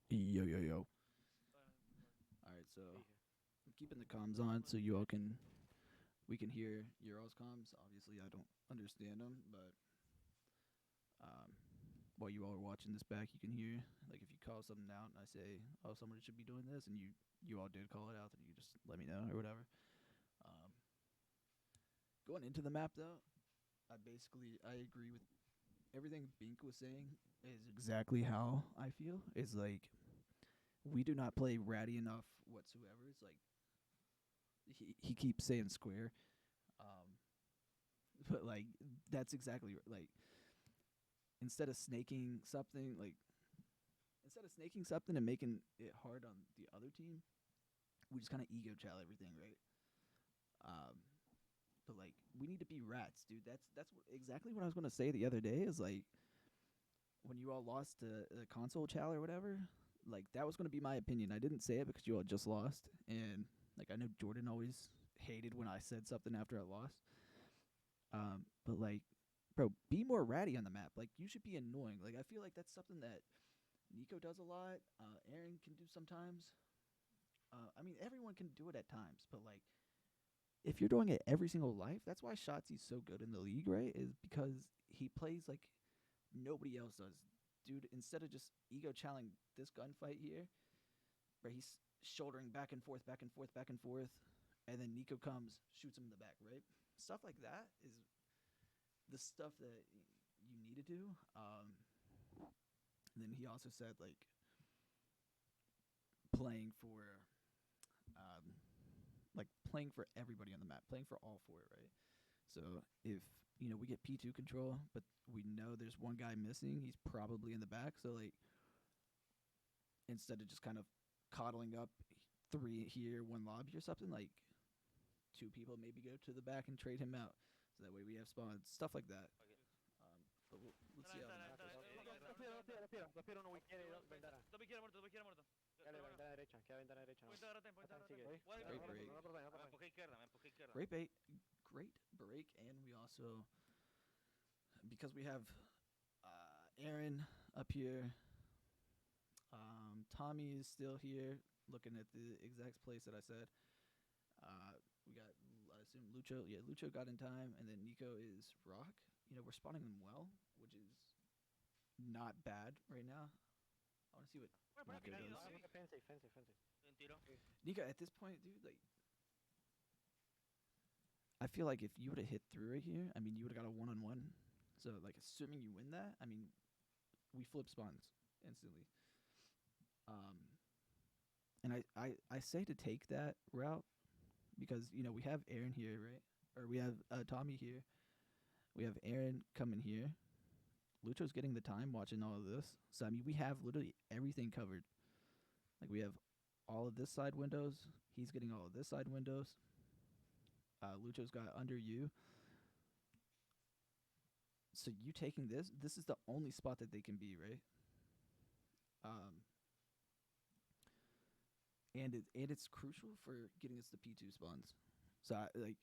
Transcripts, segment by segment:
Yo, yo, yo. All right, so I'm keeping the comms on so you all can we can hear your all's comms. Obviously, I don't understand them, but um, while you all are watching this back, you can hear. Like if you call something out and I say, "Oh, someone should be doing this," and you all did call it out, then you just let me know or whatever. Um, Going into the map though, I agree with everything Bink was saying. Is exactly how I feel. Is like we do not play ratty enough whatsoever. It's like he keeps saying square. Um, but like that's exactly like instead of snaking something and making it hard on the other team, we just kind of ego chow everything, right? Um, but like we need to be rats, dude. Exactly what I was gonna say the other day. Is like when you all lost to the console chow or whatever. Like that was gonna be my opinion. I didn't say it because you all just lost, and like I know Jordan always hated when I said something after I lost. But like, bro, be more ratty on the map. Like you should be annoying. Like I feel like that's something that Nico does a lot. Aaron can do sometimes. I mean, everyone can do it at times, but like, if you're doing it every single life, that's why Shotzi's so good in the league, right? Is because he plays like nobody else does. Dude, instead of just ego challenging this gunfight here, where he's shouldering back and forth, back and forth, back and forth, and then Nico comes, shoots him in the back, right? Stuff like that is the stuff that you need to do. And then he also said like playing for um, playing for everybody on the map, playing for all four, right? So if we get P2 control, but we know there's one guy missing, he's probably in the back. So like instead of just kind of coddling up three here, one lobby or something, like two people maybe go to the back and trade him out. So that way we have spawns, stuff like that. But let's see how the map is. Lo espero, no quiere ventana. Doppio chiaro morto. Dale, la ventana derecha, queda ventana derecha. Puoi entrare a tempo, Pasa, entrare a sigue. tempo. Guarda Great che break. No por me ahí. empujé izquierda. Great bait. Great break, and we also because we have Aaron up here. Tommy is still here, looking at the exact place that I said. We got, I assume, Lucho. Yeah, Lucho got in time, and then Nico is Rock. We're spotting them well, which is not bad right now. I want to see what Nico does. Fence. Un tiro. Nico, at this point, dude, like, I feel like if you would have hit through right here, I mean, you would have got a one-on-one. So, like, assuming you win that, I mean, we flip spawns instantly. And I say to take that route because we have Aaron here, right? Or we have Tommy here. We have Aaron coming here. Lucho's getting the time watching all of this. So I mean, we have literally everything covered. Like we have all of this side windows. He's getting all of this side windows. Lucho's got under you. So you taking this? This is the only spot that they can be, right? Um, and it's crucial for getting us the P2 spawns. So like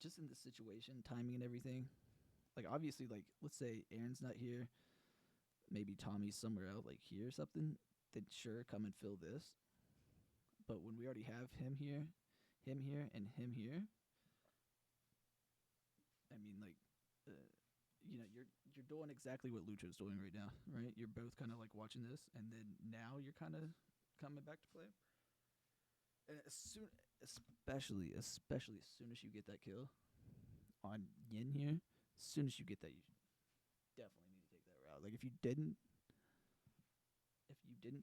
just in this situation, timing and everything. Like obviously, like let's say Aaron's not here, maybe Tommy's somewhere else, like here or something. Then sure, come and fill this. But when we already have him here, and him here, I mean, like, uh, you're doing exactly what Lucho's doing right now, right? You're both kind of like watching this, and then now you're kind of coming back to play. And especially as soon as you get that kill on Yin here, as soon as you get that, you definitely need to take that route. Like if you didn't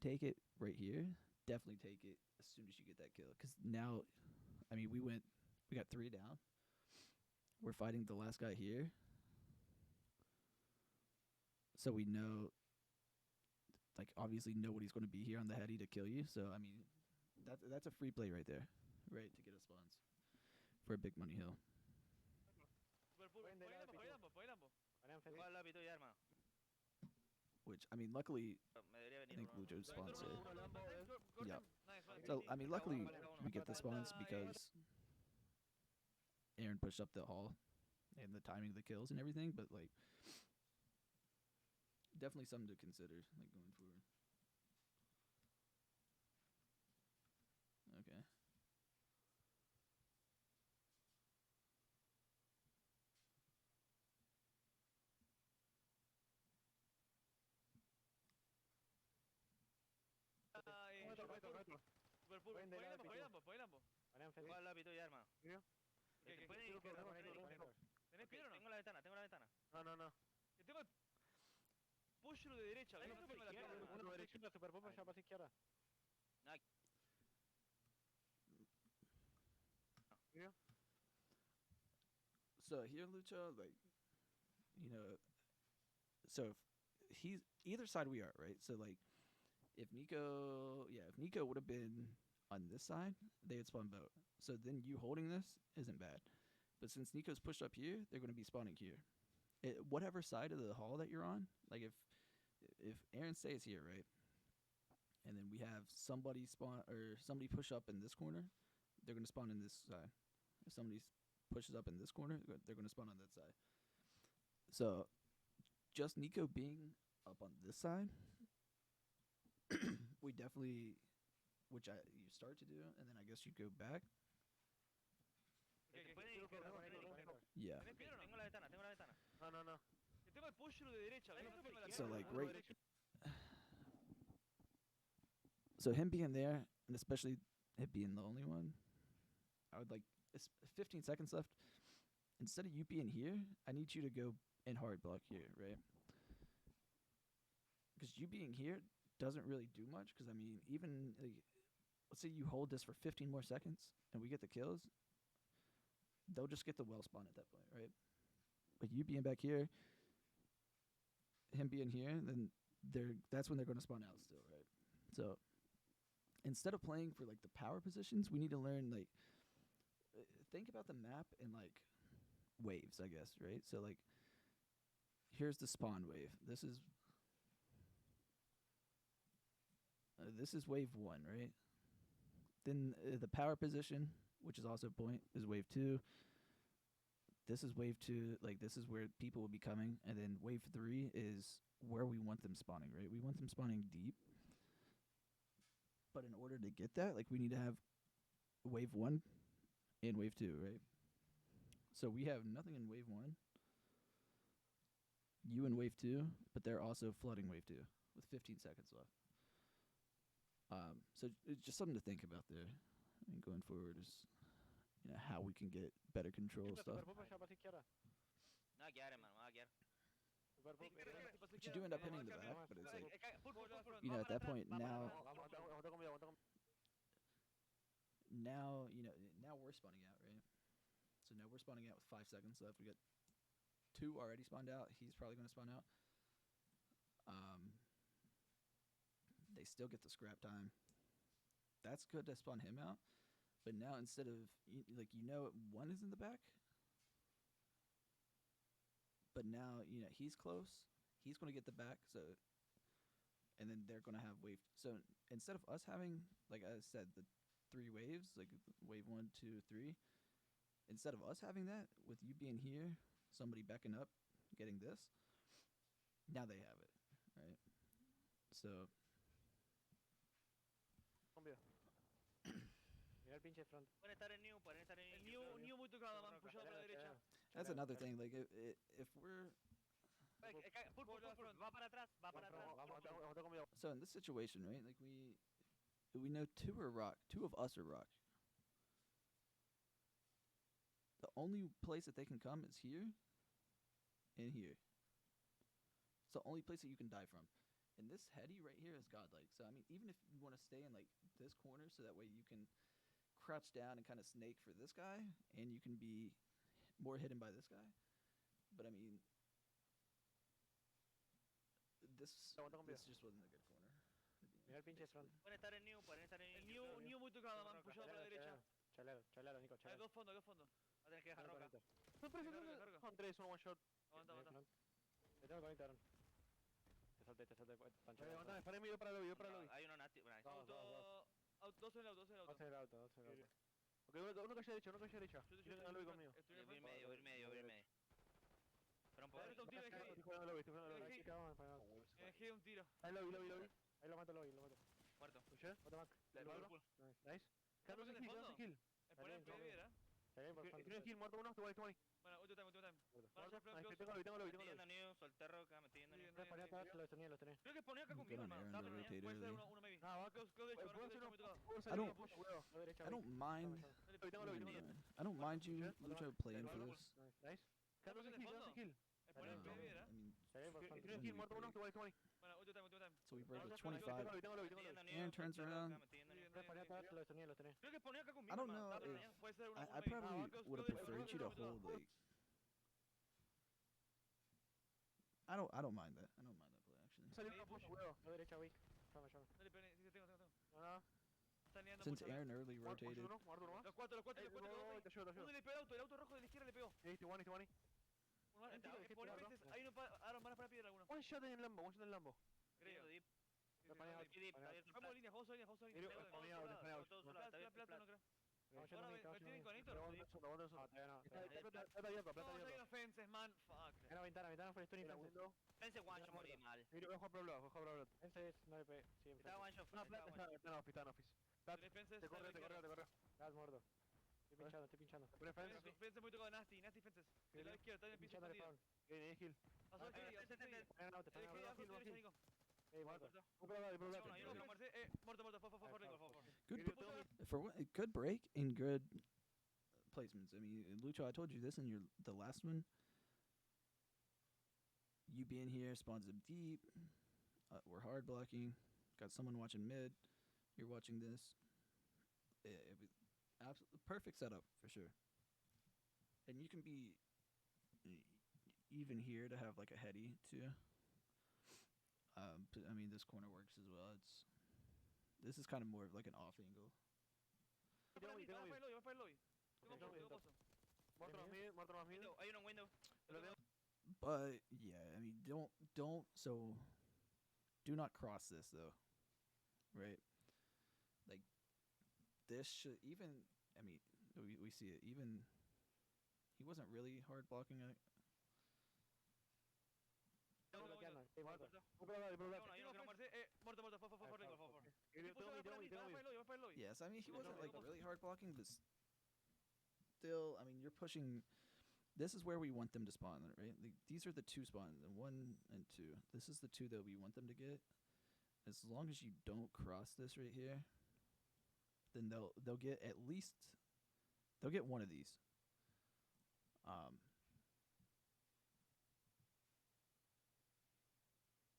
take it right here, definitely take it as soon as you get that kill. Because now, I mean, we got three down. We're fighting the last guy here, so we know, like, obviously nobody's going to be here on the heady to kill you. So I mean, that's a free play right there, right, to get us spawns for a big money hill. Puoi lampo. Guarda la pito ya, hermano. Which I mean, luckily, Me debería I venir think uno. Lucho's spawns here. Yeah. Nice, vale. So I mean, luckily Marca uno. we get the spawns because Aaron pushed up the hall and the timing of the kills and everything. But like, definitely something to consider, like going forward. Super pull. Pueden de Ponle lado, lampo, ponle pitu. lampo, ponle lampo. Banean Fenty. Juega al lápiz ya, hermano. Mira. Que pueden ir Pitu, izquierda, ponemos pueden ir Fenty, izquierda. ponemos. ¿Tenés piedra o no? Tengo la ventana, tengo la ventana. No. Que tengo el pollo de derecha, Ahí no no me fue firma la izquierda, pierna. uno derecha. Super pull, ya pasa izquierda. Mira. So here, Lucha, like, you know, so if he's either side we are, right? So like, if Nico would have been on this side, they would spawn boat. So then you holding this isn't bad. But since Nico's pushed up here, they're going to be spawning here. Whatever side of the hall that you're on, like if Aaron stays here, right, and then we have somebody spawn or somebody push up in this corner, they're going to spawn in this side. If somebody pushes up in this corner, they're going to spawn on that side. So just Nico being up on this side, we definitely, you start to do, and then I guess you go back. Que pueden ir izquierda, pueden ir izquierda. Yeah. ¿Tenés piedra o no? Tengo la ventana, tengo la ventana. No. Que tengo el pollo de derecha, no me firma la So pierna. like right. So him being there, and especially it being the only one, I would like. It's 15 seconds left. Instead of you being here, I need you to go in hard block here, right? Because you being here doesn't really do much. Because I mean, even like, let's say you hold this for 15 more seconds, and we get the kills, they'll just get the well spawn at that point, right? But you being back here, him being here, then that's when they're going to spawn out still, right? So instead of playing for like the power positions, we need to learn like think about the map in like waves, I guess, right? So like here's the spawn wave. This is wave 1, right? Then the power position, which is also point, is wave 2. This is wave 2, like this is where people will be coming, and then wave 3 is where we want them spawning, right? We want them spawning deep. But in order to get that, like we need to have wave 1 and wave 2, right? So we have nothing in wave 1. You in wave 2, but they're also flooding wave 2 with 15 seconds left. So it's just something to think about there. I mean, going forward is, you know, how we can get better control of stuff. Super pull, ya pasa izquierda. Me va a quedar, hermano, me va a quedar. Super pull. But you do end up hitting the back, but it's like, you know, at that point now, now, you know, now we're spawning out, right? So now we're spawning out with 5 seconds left. We got 2 already spawned out. He's probably going to spawn out. They still get the scrap time. That's good to spawn him out. But now instead of, like, you know, 1 is in the back. But now, you know, he's close. He's going to get the back. So, and then they're going to have wave. So instead of us having, like I said, the 3 waves, like wave 1, 2, 3. Instead of us having that, with you being here, somebody backing up, getting this, now they have it, right? So. Cambio. Mira el pinche front. Pueden estar en new, new muy tocado, man, pushado para la derecha. That's another thing. Like if we're Pull, va para atrás, va para atrás. so in this situation, right? Like we know 2 are rock. 2 of us are rock. The only place that they can come is here and here. It's the only place that you can die from. And this heady right here is godlike. So I mean, even if you want to stay in like this corner, so that way you can crouch down and kind of snake for this guy, and you can be more hidden by this guy. But I mean, this just wasn't a good corner. Mira el pinche front. Pueden estar en new, new muy tocado, man, pushado para la derecha. Chalero, Nico, Hay chalero. dos fondos. Va a tener que dejar roca. Sorpresa, son 3, one shot. Aguanta. Le tengo que conectar. Te salté, pancha. Levantame, parame, yo para el lobby, Hay uno nati. Dos en el auto. Dos en el auto. Ok, uno calle derecha, Yo Yo tengo el lobby conmigo. Voy a ir medio. Espera un poco. Estoy jugando el lobby, Dejé un tiro. Ahí lobby. Ahí lo mato. Muerto. ¿Tuyo? Otro más. Nice. Quédate ¿Estás en kill, fondo? quédate kill. Es por el piedra. Tiene kill, muerto uno, te voy. Bueno, ulti time. Nice, tengo lobby. Tengo new, solté roca, me estoy yendo new. Los tenía. Creo que ponía acá Good conmigo, on hermano. Aaron, Estaba the por rotator puede ser early. uno maybe. Nada, va. Close derecha, ¿Puedo hacer derecha, un muy tocado. puedo I salir don't- una push, huevo? La derecha, I don't mind. Dale, Tengo lo vi, tengo lo vi. I don't mind you, Push, Lucho, playing for this. Nice. Quédate en el kill, fondo. quédate kill. Ponen No, B, ¿verdad? I mean, Tienes kill, muerto uno, 20, 20. Bueno, último time. so we break with Tengo 25. lo vi. Aaron turns around. Los tenía. Creo que ponía acá conmigo. I don't hermano. know Estaba if- planeando. Puede ser una I maybe. probably Close would have derecha, preferred you to muy tocado. hold like. I don't mind that. I don't mind that play actually. Salir una push, huevo. La derecha, weak. Llama. Dale, pene, sí, tengo. Nada. Están liando Since mucho. Aaron early Muerto rotated, uno más. Los cuatro. Te ayudo. Uno le pegó el auto rojo de la izquierda le pegó. 81. Uno más, pone veces, hay uno Aaron, van a para piedra alguno. One shot en el Lambo. Creo. Está Vamos paneado. a líneas, vamos a líneas. Paneado. Plata, no creo. Vamos Ahora me tienen conector. Aguanta eso. Plata abierto. Vamos a ir a fences, man. Fuck. Una ventana, fue Stone y Pense one shot morí mal. Voy a jugar por lado. Ese es, no le pegué. Sí, Estaba one shot. No, plata está en office. Tenés fences. Te corre. Estás muerto. Estoy pinchando. Te pone fence. Fences muy tocado, nasty fences. De la izquierda, está en el piso Pinchándole escondido. spawn. Viene Gil. Pasó aquí, Ponen auto, ponen auto. Nico. Muerto. Un plata. Muerto. good for what? Good break and good placements. I mean, Lucho, I told you this in the last one. You being here spawns them deep. We're hard blocking. Got someone watching mid. You're watching this. It was perfect setup for sure. And you can be even here to have like a heady too. But, I mean, this corner works as well. This is kind of more of like an off angle. Muerto más mid. Hay uno en window. But yeah, I mean, don't so do not cross this though, right? Like this should even. I mean, we see it. Even he wasn't really hard blocking it. Muerto. Yes, I mean he wasn't like really hard blocking, but still, I mean you're pushing. This is where we want them to spawn, right? Like, these are the two spawns, and 1 and 2. This is the 2 that we want them to get. As long as you don't cross this right here, then they'll get at least they'll get one of these.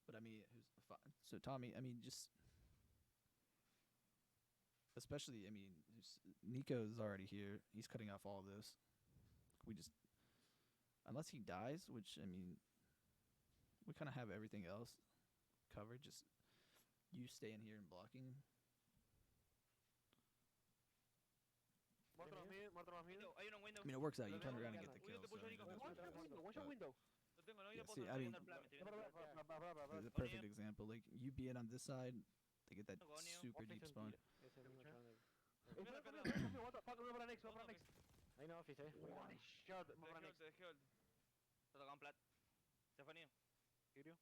But I mean, so Tommy, I mean, just especially, I mean, Nico's already here. He's cutting off all this. We just. Unless he dies, which, I mean, we kind of have everything else covered. Just you staying here and blocking. Muerto más mid. I mean, it works out. You turn around and get the kill. So, I mean, One shot window. yeah, see, I mean, it's a perfect example. Like, you being on this side, they get that super deep spawn. Ese mismo chaval. Para next. Ahí no office, One shot. Te dejé hold. Te tocan plat. Se fue nido. Kirio.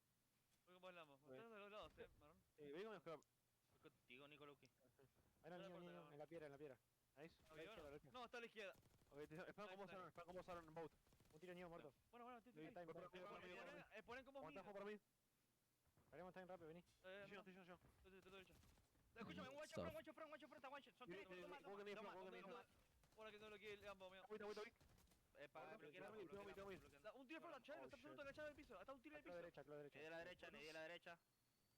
Voy con vos, Lambo. Ustedes de los lados, marrón. Voy con el scrap. Contigo, Nico Luki. Dale, Ahí no, niño, dale. en la piedra. Nice. No, está a la izquierda. Espera cómo usaron en boat. Un tiro niño muerto. Bueno, Luis, time. ponen como Aguanta para mí. Paremos time rápido, vení. Estoy yo. Escúchame, un guacho front, está guacho. Son tres, Ahora que no lo quiere el Lambo, mío. Wait. Para bloquear. Un tiro por la chave, está absoluto agachado del piso. Hasta un tiro del piso. Derecha. De la derecha.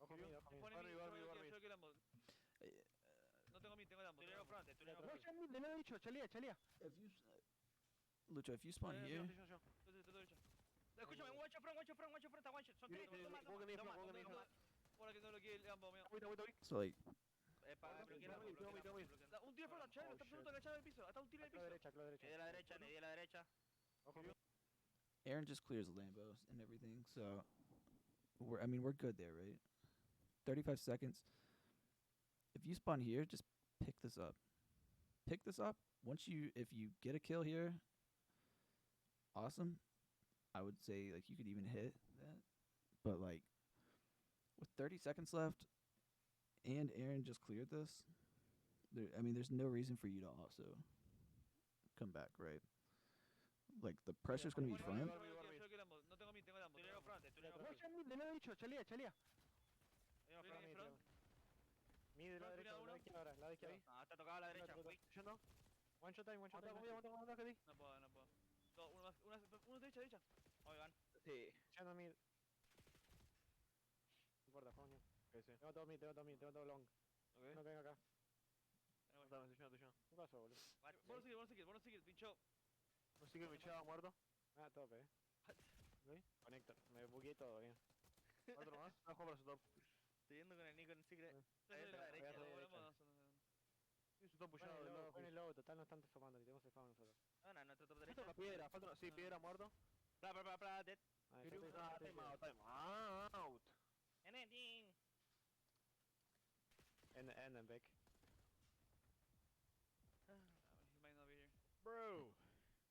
Ojo mío. Pone Barbi. yo que Lambo. No tengo mí, tengo Lambo. De la derecha, chalía. If you, Lucho, if you spawn here, Escúchame, un guacho front, está guacho. Son tres, Ahora que no lo quiere el Lambo, mío. so like, Para bloquear. Un tiro por la chave, está absoluto agachado del piso. Hasta un tiro del piso. Derecha. De la derecha. Ojo mío. Aaron just clears Lambos and everything, so we're good there, right? 35 seconds. If you spawn here, just pick this up. If you get a kill here, awesome. I would say like you could even hit that, but like with 30 seconds left, and Aaron just cleared this. There's no reason for you to also come back, right? Like the pressure's gonna be front. No tengo mí, tengo Lambo. De la derecha, chalía. Mid izquierda ahora, lado izquierdo. Ah, está tocado a la derecha. Otro, Uy, Yendo. One shot time, aguanta, nice. aguanta, que di. No puedo, no puedo. No, uno más, uno derecha, derecha. Ahí van. Sí. Yendo mid. No importa, juego mío. Ok, sí. Tengo todo mid, tengo todo long. Ok. No que venga acá. Aguantame, estoy yendo. ¿Qué pasó, boludo? Bueno, sigue, pincho. No sigue bichado, muerto. Ah, tope, Ok, conector. Me bugueé todo, bien. Otro más. Abajo para su top. Estoy yendo con el Nico en secret. Ahí Desde está, la ahí derecha, está, no derecha. volvemos. Sí, su top pushado del lado. Jueguen el low, total no están desfamando, ni tenemos el spawn nosotros. No, no, nuestro top Falta derecha. una piedra, falta una. Sí, piedra, muerto. Dead. Ah, Time out, time out. Anything. And back. He might not be here. Bro,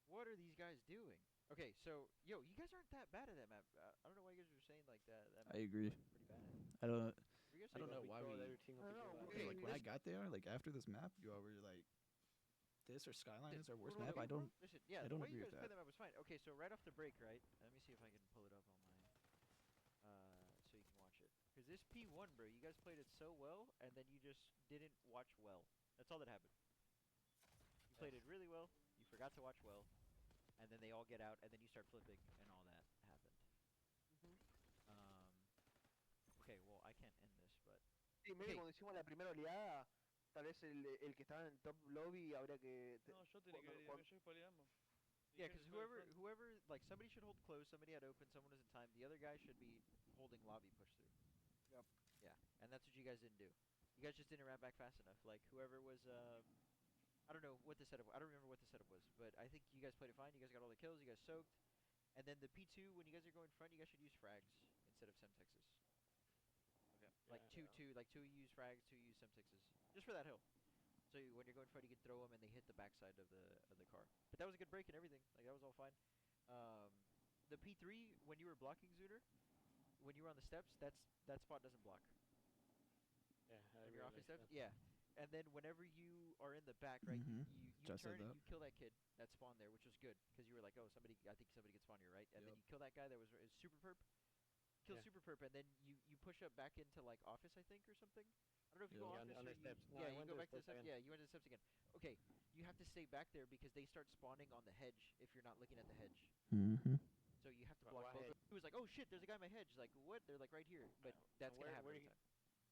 what are these guys doing? Okay, so yo, you guys aren't that bad at that map. I don't know why you guys are saying like that. That I agree. map's pretty bad at it. I don't. You guys I don't like- know why we. I don't know, Okay, like when I this- got there, like after this map, you all were like, "This or Skyline is our worst Well, map." I okay, bro, don't. Listen, yeah, I the don't way you agree guys with played that. that map was fine. Okay, so right off the break, right? Let me see if I can pull it up on my, so you can watch it. Because this P1, bro, you guys played it so well, and then you just didn't watch well. That's all that happened. You played it really well. You forgot to watch well, and then they all get out, and then you start flipping, and all that happened. Okay, well, I can't end this, but Sí, medio Ok. cuando hicimos la primera oleada, tal vez el que estaba en el top lobby habría que. No, yo tenía que ver, yo spoileamos. yeah, because whoever, like, somebody should hold close, somebody had open, someone was in time, the other guy should be holding lobby push through. Yep. Yeah, and that's what you guys didn't do. You guys just didn't wrap back fast enough. Like, whoever was, I don't know what the setup. I don't remember what the setup was, but I think you guys played it fine. You guys got all the kills. You guys soaked, and then the P2 when you guys are going front, you guys should use frags instead of Semtexes. Okay. Like two, two use frags, two use Semtexes, just for that hill. So when you're going front, you can throw them and they hit the backside of the car. But that was a good break and everything. Like that was all fine. The P3 when you were blocking Zooter, when you were on the steps, that spot doesn't block. Yeah, When you're off the steps, yeah. And then whenever you are in the back, right, Mhm. you Just said turn and that. you kill that kid that spawned there, which was good because you were like, oh, somebody, I think somebody gets spawned here, right? And then Yep. you kill that guy that was super perp, kill Yeah. super perp, and then you push up back into like office, I think, or something. I don't know if you Yeah. go Yeah, office on or the steps. No, yeah, I you went go to the back to the steps steps. again. Yeah, you went to the steps again. Okay, you have to stay back there because they start spawning on the hedge if you're not looking at the hedge. Mm-hmm. So you have to Wha- block what both. hedge? He was like, oh shit, there's a guy in my hedge. Like what? They're like right here, but that's where- gonna happen where every he- time.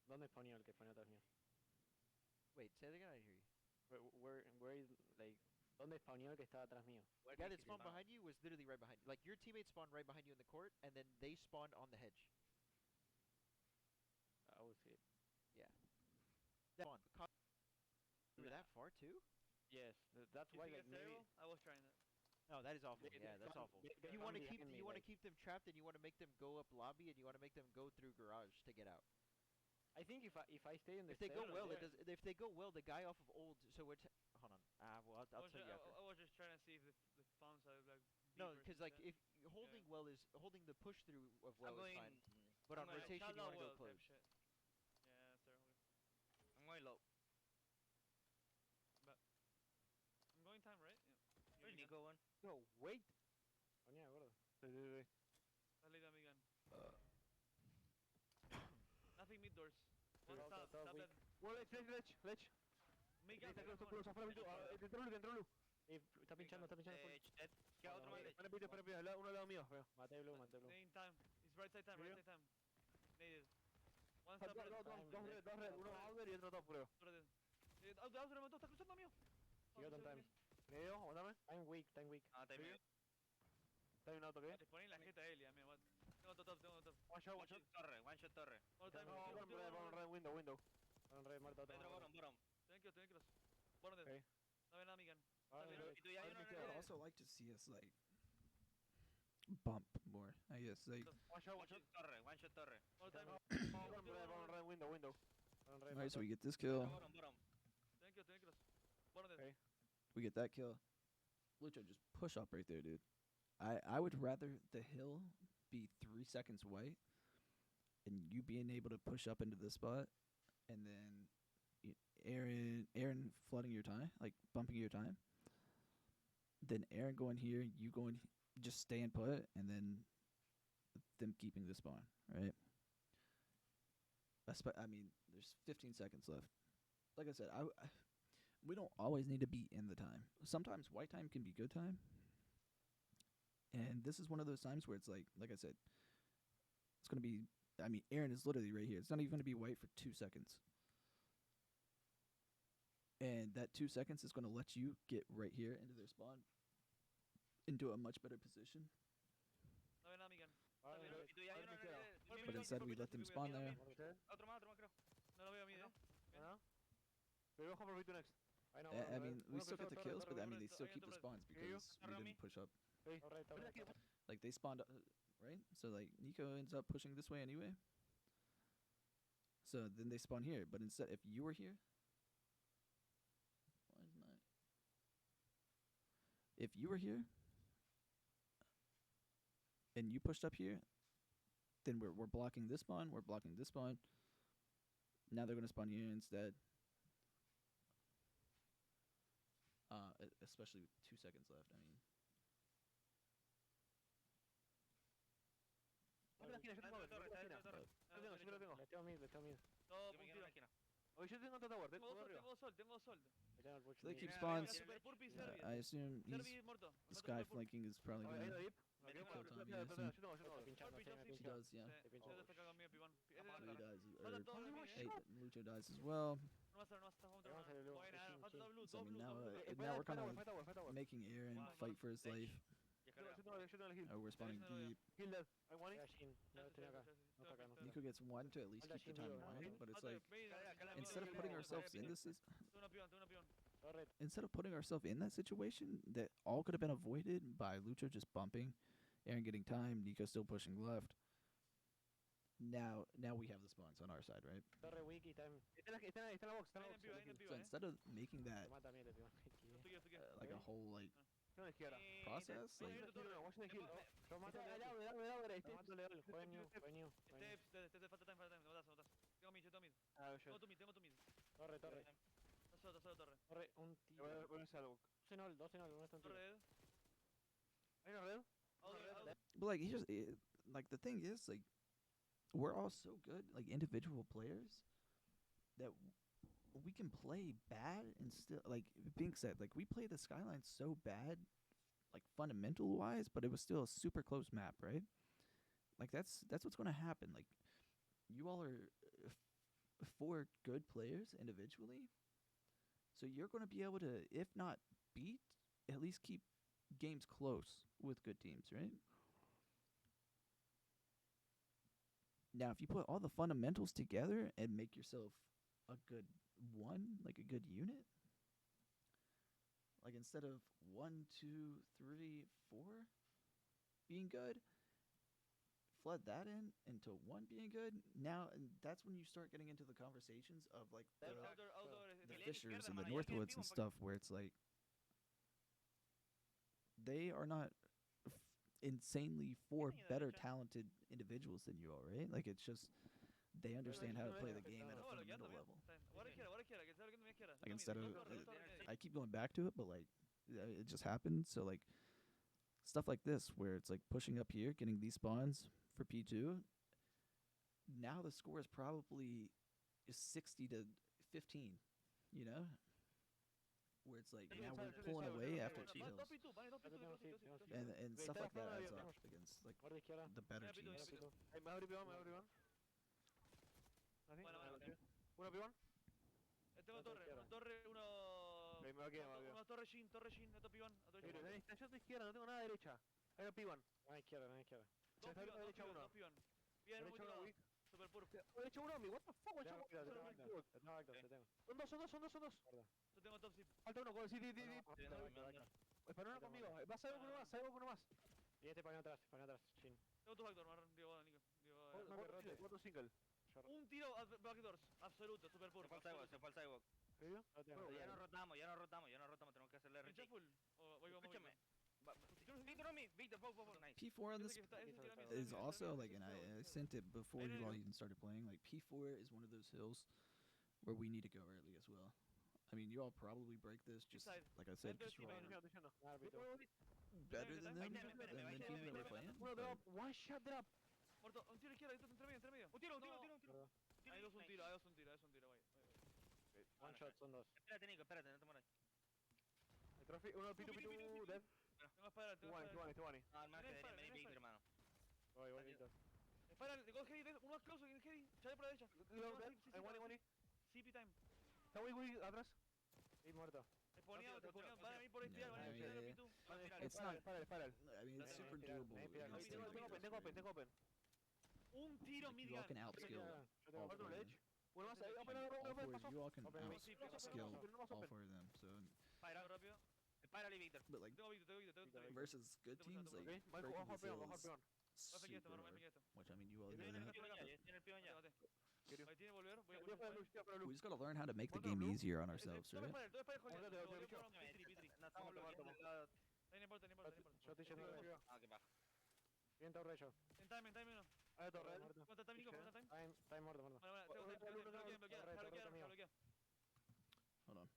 ¿Dónde spawnó el que spawnó atrás mío? Wait, say it again. I didn't hear you. Where is, like, ¿dónde spawnó el que estaba atrás mío? The guy that spawned behind you was literally right behind you. Like your teammate spawned right behind you in the court, and then they spawned on the hedge. I will see it. That spawned. You were that far too? Yes, that's You why, think like, it's maybe... terrible? I was trying that. No, that is awful. They- Yeah, they that's found- awful. they- they You want to found keep behind me, you want to like- keep them trapped, and you want to make them go up lobby, and you want to make them go through garage to get out. I think if I stay in the If they go steps, well, yeah. it does. If they go well, the guy off of old. So we're hold on. Well, I'll tell you after. I was just trying to see if the farms are like. No, deeper because and like shit. if holding well is holding the push through of well I'm is going. fine, but on I'm going rotation you Shallow want to go well type close. shit. Yeah, that's terrible. I'm going low. I'm going time, right? Yeah. Where's You Nico one? No, wait. Ponía, gordo. Sí, sí, sí. Let's leave that gun. Nothing mid doors. One Todo- stop, todo stop weak. that. Well, ledge. Mid Está gun, close, close, afuera, dentro Lu. Está pinchando full. Dead. Queda otro más Bueno, derecho. Espera, uno al lado mío, veo. Maté blue. Main time. It's right side time, Really? right side time. Needed. One Dos stop red. red, uno outer y otro top, creo. Otro dead. Outer remoto, está cruzando mío. Sigo on time. Medio, aguantame. Time weak. Ah, está bien. Está bien un auto, ¿qué? Le ponen la jeta a él, ya, mira. Tengo otro top, tengo otro top. One shot torre, one shot torre. All time. No, Red, window. Con red muerto otro. Dentro, bottom. Thank you. Bottom dead. Okay. No ve nada, mi gun. Ah, Está bien. Y tú ya hay uno en I would el... also like to see us like bump more. I guess like. One shot torre. All time. Red, window. Con red Alright, so muerto. we get this kill. Bottom. Thank you. Bottom dead. Okay. We get that kill. Lucho, just push up right there, dude. I would rather the hill be 3 seconds white, and you being able to push up into this spot, and then Aaron flooding your time, like bumping your time. Then Aaron going here, you going, just staying put, and then them keeping the spawn, right? I mean, there's 15 seconds left. like I said, we don't always need to be in the time. Sometimes white time can be good time, and this is one of those times where it's like I said, it's gonna be. I mean, Aaron is literally right here. It's not even gonna be white for 2 seconds, and that 2 seconds is gonna let you get right here into their spawn, into a much better position. No ve nada, Miguel. Ahora Está bien. me Y tú ya hay ahora uno me queda. But instead, we let them spawn there. ¿Usted? Otro más, creo. No lo veo a mí, ¿Ah? Pero ojo por next. Ahí no, I mean, we still get the kills, but I mean, they still keep the spawns because we didn't push up. Hey. Like they spawned, right? So like Nico ends up pushing this way anyway. So then they spawn here, but instead, if you were here, why is my? If you were here and you pushed up here, then we're blocking this spawn. We're blocking this spawn. Now they're gonna spawn here instead. Especially with 2 seconds left. I mean. Dame la esquina, yo tengo Adentro de torre, la esquina. está dentro de torre. Yo lo tengo. Le tengo mid. Todo Yo me quedo en puntido. la esquina. Oye, yo tengo tower, Tengo tengo dos arriba. tengo sol. So they keep Mira, spawns. mira, Super Purpy, Yeah, Servi. I assume Servi muerto. this guy flanking is probably Ahí gonna. lo deep. Me tengo Kill una- time, Yo yeah, tengo, soon. yo tengo. He does, yeah. Sí, yo te está cagando mío, pibón. So he dies. Falta Or, todo de mí, hey, Lucho dies as well. No vas a vamos a Vamos a hacerlo luego. Buena, falta dos blue, So I dos mean, blue, now, dos blue. now we're kind of Fight tower. making Aaron Wow. fight for his life. Y escalera. Yo tengo el heal. We're spawning no lo deep. Heal dead. I want it. Nico gets one to at least keep the time alive, but it's like instead of putting ourselves in this, Tengo una pion. instead of putting ourselves in that situation, that all could have been avoided by Lucho just bumping, Aaron getting time, Nico still pushing left. Now we have the spawns on our side, right? Torre wiki time. Está en la box, Ahí en piba, So instead of making that Mata mierda, tío. like a whole like No izquierda. process, like Watch the heal. Tomate dale. Juega new. Steps, te falta time, me matas. Tengo mid. Ah, Tengo tu mid. Torre. Está solo torre. Torre, un tío. Voy a hacer algo. 2-0, uno está en Torre tiro. red. Hay una red. but like like the thing is like we're all so good like individual players that we can play bad and still like being said like we play the Skyline so bad like fundamental wise, but it was still a super close map, right? Like that's what's going to happen. Like you all are four good players individually, so you're going to be able to, if not beat, at least keep games close with good teams, right? Now, if you put all the fundamentals together and make yourself a good one, like a good unit, like instead of 1, 2, 3, 4 being good, flood that in into 1 being good. Now, and that's when you start getting into the conversations of like the Fishers and the Northwoods and stuff, where it's like they are not insanely better talented individuals than you are, right? Like it's just they understand how to play the game at a fundamental level. Like instead of I keep going back to it, but like it just happened. So like stuff like this, where it's like pushing up here, getting these spawns for P2. Now the score is probably 60 to 15, you know, where it's like now we're pulling away after 2 hills, and stuff like that adds up against like the better teams. Me abre P1. Uno P1. Tengo torre, uno. Me va a quedar. Uno torre Shin, otro pibón, Yo estoy izquierda, no tengo nada de derecha. Hay un P1. Izquierda. Dos pibón, Derecha uno. Bien, muy Derecha uno, tirado. weak. Super purple. Derecha uno, mi. What the fuck, Te tengo. Son dos. Yo tengo top zip. Falta uno, sí. Espera uno Tengo conmigo. más. Vas a ver uno más. Y este para atrás, Chin. Tengo tu backdoor, Marrón. Digo, Nico. Cuatro single. Un tiro backdoors, absoluto, super purple. Se fue al sidewalk. ¿Serio? Ya nos rotamos, tenemos que hacerle ¿Pincha retake. full? O voy Escúchame. Víctor on me, Víctor, nice. P4 on this is also like, and I sent it before you all even started playing. Like P4 is one of those hills where we need to go early as well. I mean, you all probably break this just like I said, because you're all better than them, than the team that we're playing. Uno drop, one shot drop. Muerto, un tiro izquierda, entre medio. Un tiro. Hay dos, un tiro, vaya. One shot, son dos. Espérate, Nico, espérate, no te mueras. El trophy, uno, pitu, Pitu, pitu, pitu. dead. Tengo espada, tengo Tuani, espada. tuani. Ah, hermano, Tiene que espalda, debería tiene Big, espalda. hermano. Voy, Víctor. Espera, go heavy, uno más close en el heavy. Chale por la derecha. Leo, dead. Sí, Hay one. CP time. Está muy atrás. Y muerto. Te ponía, tiro, van a venir por este, Yeah, van a yeah, venir por yeah. Pitu. It's not. Spiral. I mean, it's That's super Spiral, doable Spiral. against Tengo them. open, Tengo open. Un tiro Like, you mid all can gun. outskill Yo all tengo four otro of them. ledge. Uno más, All open, All four, pasó. you all can Open, outskill all four of them. So, Espera, rápido. Espera, Víctor. but like Tengo Víctor. versus good teams, like Ok, breaking bajo this peón, hill bajo is peón. super esto, hard. esto. Which I mean, you all know Tiene that. el peón ya. Quiero. Ahí tiene volver. Voy a Tira para luz, tira para luz. We just gotta learn how to make the Otro game blue. easier on ourselves, Todo right? espalda, todo espalda, Otro joder. de Lo volví derecho. por Pitri. No estamos bloqueando el lado. No importa. Yo te yendo de Ah, qué paja. Bien torre yo. En time no. Hay torre. ¿Cuánto time, Nico? ¿Cuánto time? Está muerto. Vale, tengo time. Bloquea. Hold on.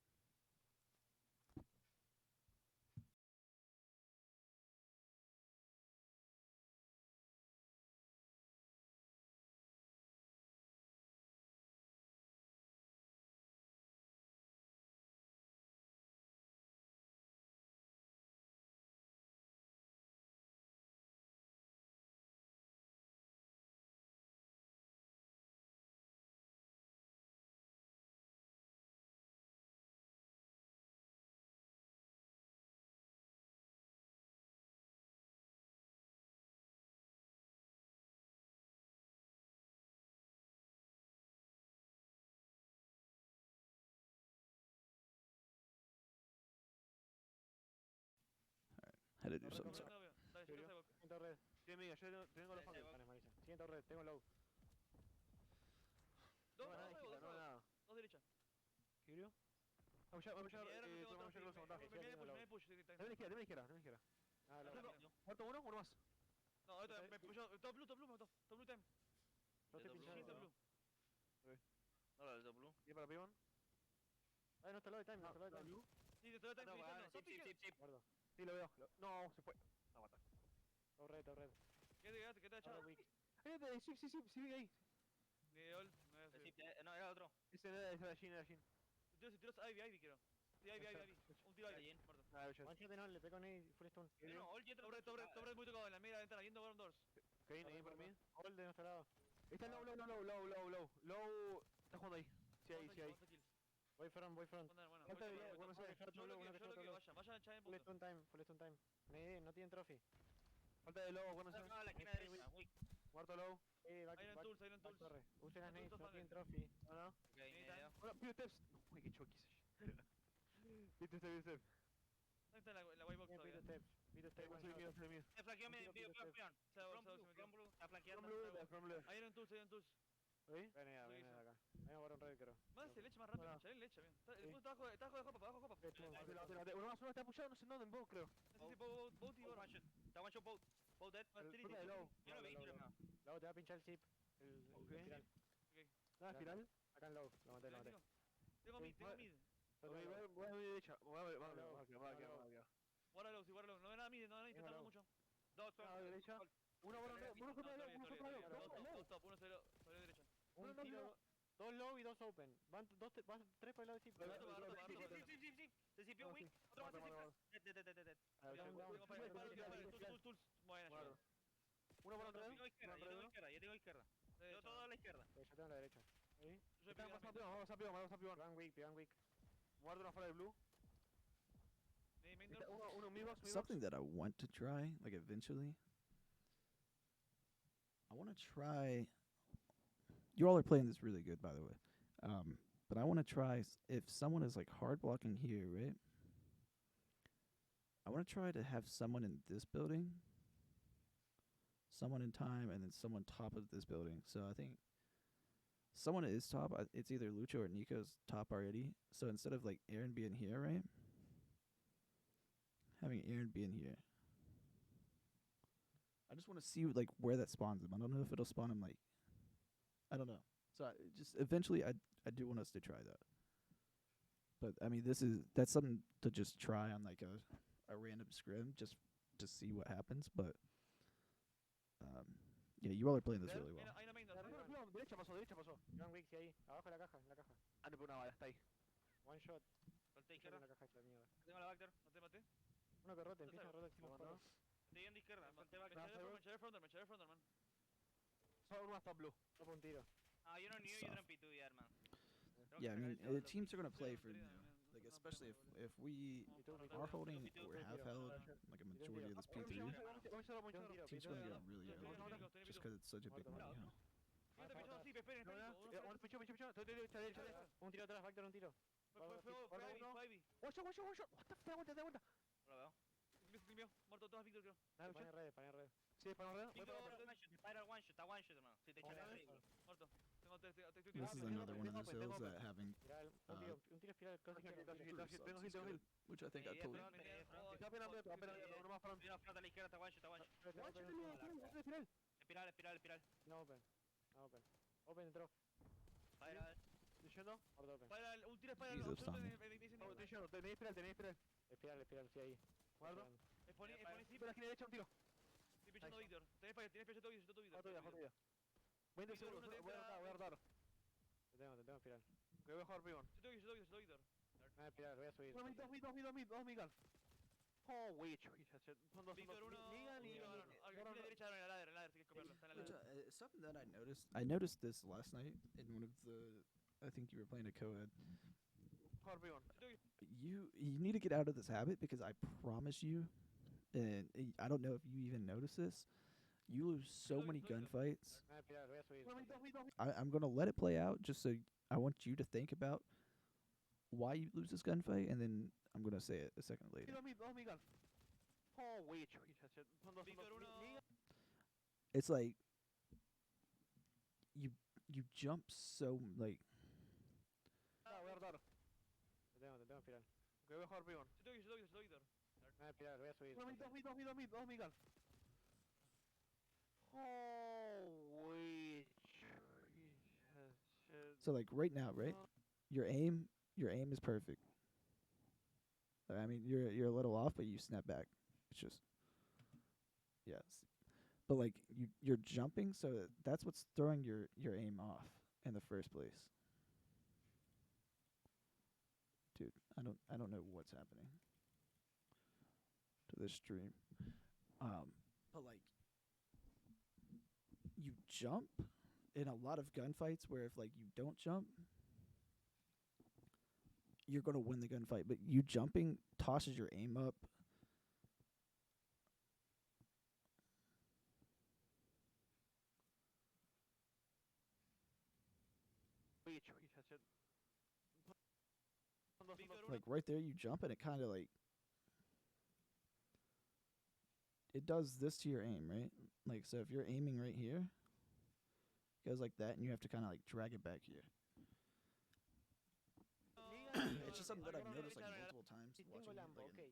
Had to do something. Sorry. Siguiente torre. Tiene mía, yo tengo los focos. Vale, Marisa. Siguiente torre, tengo low. Dos Nada. derecha. ¿Kirio? Vamos ya, tomamos ya los montajes. Me push. Dame la izquierda. Ah, muerto uno más. No, me pushó. Top blue me mató. Top blue time. Yo estoy Top pinchando. Top blue. No, lo del top blue. ¿Y para pibón? Ay, no está low de time, Sí, te estoy time. Sí. Muerto. Sí, lo veo. No, se fue. No, mata. Torre. ¿Qué te ha echado? Sí, vi ahí. Ni ol. No, era otro. Ese era Jin. Si tiros Ivy, quiero. Sí, Ivy. Un tiro Ivy. Muerto. Ah, yo. Manchete no, le pego con él, full stun. No, All Jet Torre muy tocado en la media ventana, yendo bottom doors. Kane ahí por mí. Hold de nuestro lado. Está low. Low. Está jugando ahí. Sí, ahí. Voy front. Falta de vida, bueno, se dejar todo low, Yo lo que vayan a echar en Full punto. stun time. No tienen trophy. Falta de low, bueno, se No, la esquina derecha. Uy. muerto low. Iron Tools. Torre. Usen las nades, no Tools tienen trophy. No. Ok, medio. Bueno, pide steps. Uy, qué choquis. Pide steps. Ahí está la white box Pide todavía. steps. Soy mío. Se flanqueó medio Pido peón. From blue. Está flanqueando. From blue. Iron Tools. ¿Sí? Ven acá. Vamos a guardar un red, creo. Más se le echa más rápido, Bueno. chale leche, bien. Después está abajo de Jopa. Uno más está apoyado, no sé en dónde, en bow, creo. Boat y One Bora. shot. Está one shot boat. Boat dead. Fruta de low. Yo no vi, hermano. Luego te va a pinchar el chip. El final. Nada, final. Acá en low. Lo maté. Tengo mid. Voy a mi derecha. Guarda low. No ve nada mid, intentando mucho. Dos, A la derecha. Uno por uno Uno salió derecha. Un tiro. Dos low y dos open. Van tres para el lado de chip. Sí. Se sipió weak. Otro más. Dead. Tools. Buena. Uno por Yo otro. tengo izquierda. Yo todo a la izquierda. Yo tengo la derecha. Yo Vamos a pibón. Van weak. Guardo una fuera de blue. Uno mi box. Something that I want to try, like eventually. I want to try. You all are playing this really good, by the way. But I want to try if someone is like hard blocking here, right? I want to try to have someone in this building, someone in time, and then someone top of this building. So I think someone is top. It's either Lucho or Nico's top already. So instead of like Aaron being here, right? Having Aaron being here. I just want to see like where that spawns him. I don't know if it'll spawn him like. I don't know. So just eventually, I do want us to try that. But I mean, that's something to just try on like a random scrim just to see what happens. But yeah, you all are playing this really well. Derecha pasó. Van weak ahí. Abajo de la caja. Ah, no, una bala, está ahí. One shot. Salté Shot en izquierda. la caja esta mierda. Tengo la backdoor, no te maté. Uno que rote, Está empieza a salvo. rotar, que hicimos cuatro. Estoy yendo izquierda, salté back. Me eché de frontal, man. Solo uno hasta blue. Topo un tiro. Ah, yo no new, you don't P2 yet, man. Yeah, I mean, teams are gonna play for new. Like, especially if we are holding or have held like a majority of this P3, teams are gonna get really early just because it's such a big money, huh? Esperen, Uno pichó. Estoy derecha. Un tiro atrás, backdoor, un tiro. Fue Ivy. One shot. What the fuck, da vuelta. No lo veo. Clip, muerto todas Victor, creo. Pana en red. Sí, pana en red. Victor, dispara one shot, está one shot, hermano. Si te echas arriba. Muerto. Tengo This is another one of those hills that having, Un tiro espiral, casi pretty good, which I think I told you. Apenas uno más front. Mira, front a la izquierda, está one shot. Espiral. No open. Open drop. Spiral. Yendo. Guarda open. Un tiro para el Jesus, Tommy. Estoy yendo, tenéis espiral. Espiral, estoy ahí. Guardo. Poní Por la esquina derecha un tiro. estoy pichando Víctor. Tenés pecho todo Víctor. Joder. 20 segundos, voy a rotar. Te tengo espiral. Que voy a jugar pibón. Yo tengo Víctor. Espiral, voy a subir. Dos mid. Oh, wait, son dos. Víctor, uno. Derecha en la ladder, si quieres comerlo. Está en la Which, ladder. something that I noticed this last night in one of the, I think you were playing a co-ed. Jugar pibón. You need to get out of this habit because I promise you, and I don't know if you even notice this, you lose so many gunfights. Espiral, voy a subir. I'm gonna let it play out just so I want you to think about why you lose this gunfight, and then I'm gonna say it a second later. Dos mid. Oh, wait, son dos. Víctor, uno. It's like you jump so like Voy a rotar. Te tengo espiral. Que voy a jugar pibón. Yo tengo Víctor. Espiral, voy a subir. Dos mid. Oh, wait. so like right now, right? Your aim is perfect. I mean, you're a little off, but you snap back. It's just yes. But like you're jumping, so that's what's throwing your aim off in the first place. Dude, I don't know what's happening to this stream. But like you jump in a lot of gunfights where if like you don't jump, you're going to win the gunfight, but you jumping tosses your aim up. Like right there, you jump and it kind of like it does this to your aim, right? Like so, if you're aiming right here, it goes like that, and you have to kind of like drag it back here. It's just something that I've noticed like multiple times watching Lambo, like in,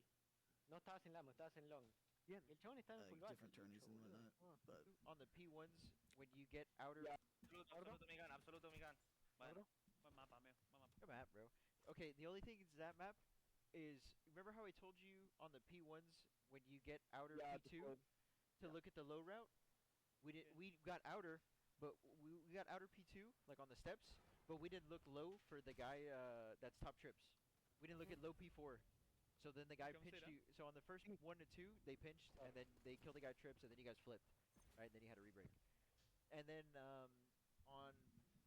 No estabas en Lambo, estabas en long. Bien. El chabón está en full back. different tourneys and whatnot. But On the P1s, when you get outer... Absoluto, mi gun. Vale. Buen mapa, Good map, bro. Okay, the only thing is that map is... Remember how I told you on the P1s, when you get outer P2, to look at the low route? We got outer, but we got outer P2, like on the steps, but we didn't look low for the guy that's top trips. We didn't look at low P4. So then the guy pinched you. So on the first 1 to 2, they pinched, and then they killed the guy trips, and then you guys flipped. Right? And then you had a rebreak. And then on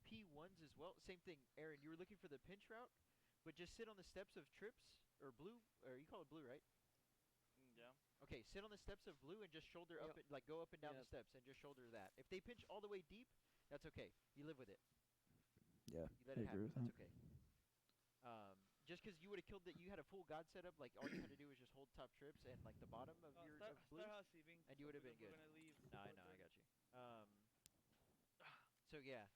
P1s as well, same thing. Aaron, you were looking for the pinch route, but just sit on the steps of trips, or blue, or you call it blue, right? Yeah. Okay, sit on the steps of blue and just shoulder up, and, like go up and down the steps, and just shoulder that. If they pinch all the way deep, that's okay. You live with it. yeah, You let I it agree happen. with That's that. okay. Just because you would have killed it, you had a full god setup. Like all you had to do was just hold top trips and like the bottom of your of blue, and you would have been good. No, I know, I got you. So yeah,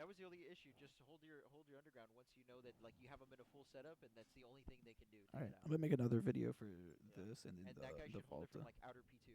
that was the only issue. Just hold your underground once you know that like you have them in a full setup, and that's the only thing they can do. All right, I'm gonna make another video for this and then And that guy the should hold it Volta. from like outer P2.